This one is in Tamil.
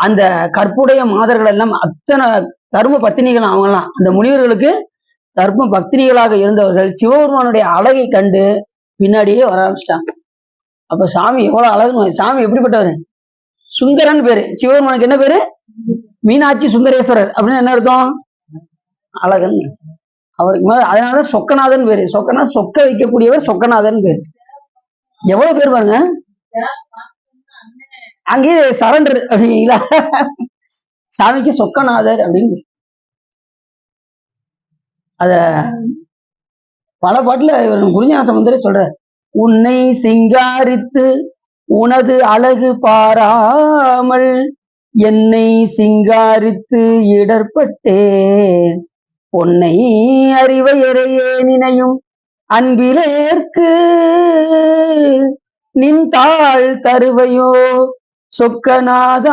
அந்த கற்புடைய மாதர்கள் எல்லாம் அத்தனை தர்ம பத்தினிகள் அவங்கெல்லாம் அந்த முனிவர்களுக்கு தர்ம பக்தினிகளாக இருந்தவர்கள் சிவபெருமானுடைய அழகை கண்டு பின்னாடியே வர ஆரம்பிச்சிட்டாங்க. அப்ப சாமி எவ்வளவு அழகு, சாமி எப்படிப்பட்டவர்? சுந்தரன் பேரு. சிவபெருமானுக்கு என்ன பேரு? மீனாட்சி சுந்தரேஸ்வரர் அப்படின்னு என்ன அர்த்தம்? அழகன். அவருக்கு மேல அதனாலதான் சொக்கநாதன் பேரு. சொக்கநாதன் சொக்க வைக்கக்கூடியவர், சொக்கநாதன் பேரு. எவ்வளவு பேர் பாருங்க, அங்கேயே சரண்டர் அப்படிங்களா? சாமிக்கு சொக்கநாதர் அப்படின்னு அத பல பாட்டுல குருஞான சம்பந்தரே சொல்ற, உன்னை சிங்காரித்து உனது அழகு பாராமல் என்னை சிங்காரித்து இடர்பட்டேன், பொன்னை அறிவையறையே நினையும் அன்பிலேற்கு நின் தாள் தருவையோ சொக்கநாதா.